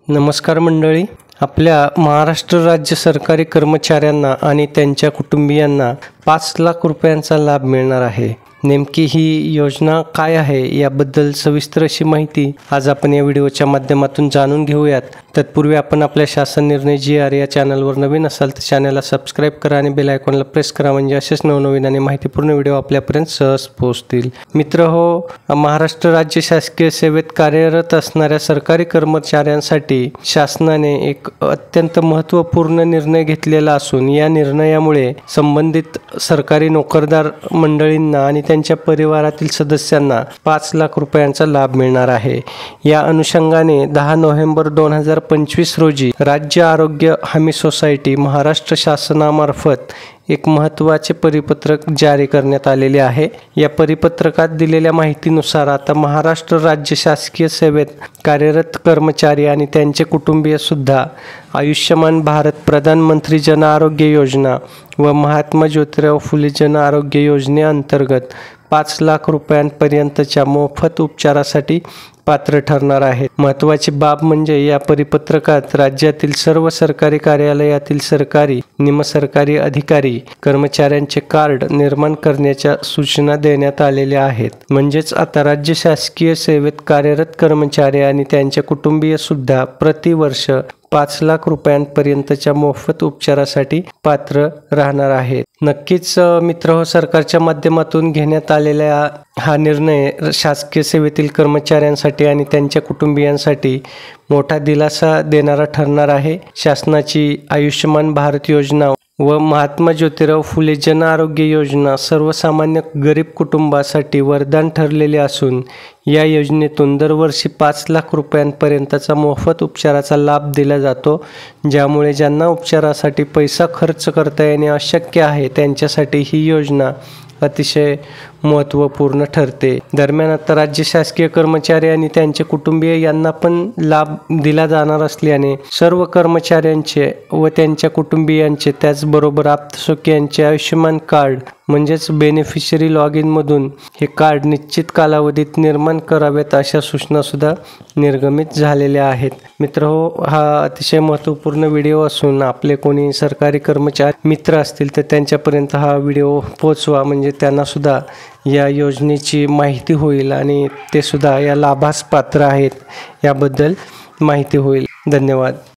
नमस्कार मंडळी. आपल्या महाराष्ट्र राज्य सरकारी कर्मचाऱ्यांना आणि त्यांच्या कुटुंबियांना 5 लाख रुपयांचा लाभ मिळणार आहे. नेमकी ही योजना काय आहे याबद्दल सविस्तर अशी माहिती आज आपण या व्हिडिओच्या माध्यमातून जाणून घेऊयात. तत्पूर्वी आपण आपल्या शासन निर्णय GR या चॅनलवर नवीन असाल तर चॅनलला सबस्क्राईब करा आणि बेल आयकॉनला प्रेस करा, म्हणजे असेच नवनवीन आणि माहितीपूर्ण व्हिडिओ आपल्यापर्यंत सहज पोहोचतील. मित्रहो, महाराष्ट्र राज्य शासकीय सेवेत कार्यरत असणाऱ्या सरकारी कर्मचाऱ्यांसाठी शासनाने एक अत्यंत महत्त्वपूर्ण निर्णय घेतलेला असून या निर्णयामुळे संबंधित सरकारी नोकरदार मंडळींना आणि त्यांच्या परिवारातील सदस्यांना 5 लाख रुपयांचा लाभ मिळणार आहे. या अनुषंगाने 10 नोव्हेंबर 2025 रोजी राज्य आरोग्य हमी सोसायटी महाराष्ट्र शासनामार्फत एक महत्त्वाचे परिपत्रक जारी करण्यात आलेले आहे. या परिपत्रकात दिलेल्या माहितीनुसार आता महाराष्ट्र राज्य शासकीय सेवेत कार्यरत कर्मचारी आणि त्यांचे कुटुंबीय सुद्धा आयुष्यमान भारत प्रधानमंत्री जन आरोग्य योजना व महात्मा ज्योतिराव फुले जन आरोग्य योजनेअंतर्गत 5 लाख रुपयांपर्यंतच्या मोफत उपचारासाठी पात्र ठरणार आहेत. महत्त्वाची बाब म्हणजे या परिपत्रकात राज्यातील सर्व सरकारी कार्यालयातील सरकारी, निमसरकारी अधिकारी, कर्मचाऱ्यांचे कार्ड निर्माण करण्याच्या सूचना देण्यात आलेल्या आहेत. म्हणजेच आता राज्य शासकीय सेवेत कार्यरत कर्मचारी आणि त्यांचे कुटुंबीय सुद्धा प्रतिवर्ष 5 लाख रुपयांपर्यंतच्या मोफत उपचारासाठी पात्र राहणार आहेत. नक्कीच मित्रहो, सरकारच्या माध्यमातून घेण्यात आलेला हा निर्णय शासकीय सेवेतील कर्मचाऱ्यांसाठी आणि त्यांच्या कुटुंबियांसाठी मोठा दिलासा देणारा ठरणार आहे. शासनाची आयुष्यमान भारत योजना व महात्मा ज्योतिराव फुले जन आरोग्य योजना सर्वसामान्य गरीब कुटुंबासाठी वरदान ठरलेले असून या योजनेतून दरवर्षी 5 लाख रुपयांपर्यंतचा मोफत उपचाराचा लाभ दिला जातो. ज्यामुळे ज्यांना उपचारासाठी पैसा खर्च करता येणे अशक्य आहे त्यांच्यासाठी ही योजना अतिशय महत्त्वपूर्ण ठरते. दरम्यान आता राज्य शासकीय कर्मचारी आणि त्यांचे कुटुंबीय यांना पण लाभ दिला जाणार असल्याने सर्व कर्मचाऱ्यांचे व त्यांच्या कुटुंबियांचे त्याचबरोबर आप्तसुखीयांचे आयुष्यमान कार्ड म्हणजेच बेनिफिशरी लॉग इनमधून हे कार्ड निश्चित कालावधीत निर्माण करावेत अशा सूचना सुद्धा निर्गमित झालेल्या आहेत. मित्रहो, हा अतिशय महत्त्वपूर्ण व्हिडिओ असून आपले कोणी सरकारी कर्मचारी मित्र असतील तर त्यांच्यापर्यंत हा व्हिडिओ पोहोचवा, म्हणजे त्यांना सुद्धा या योजनेची माहिती होईल आणि ते सुद्धा या लाभास पात्र आहेत याबद्दल माहिती होईल. धन्यवाद.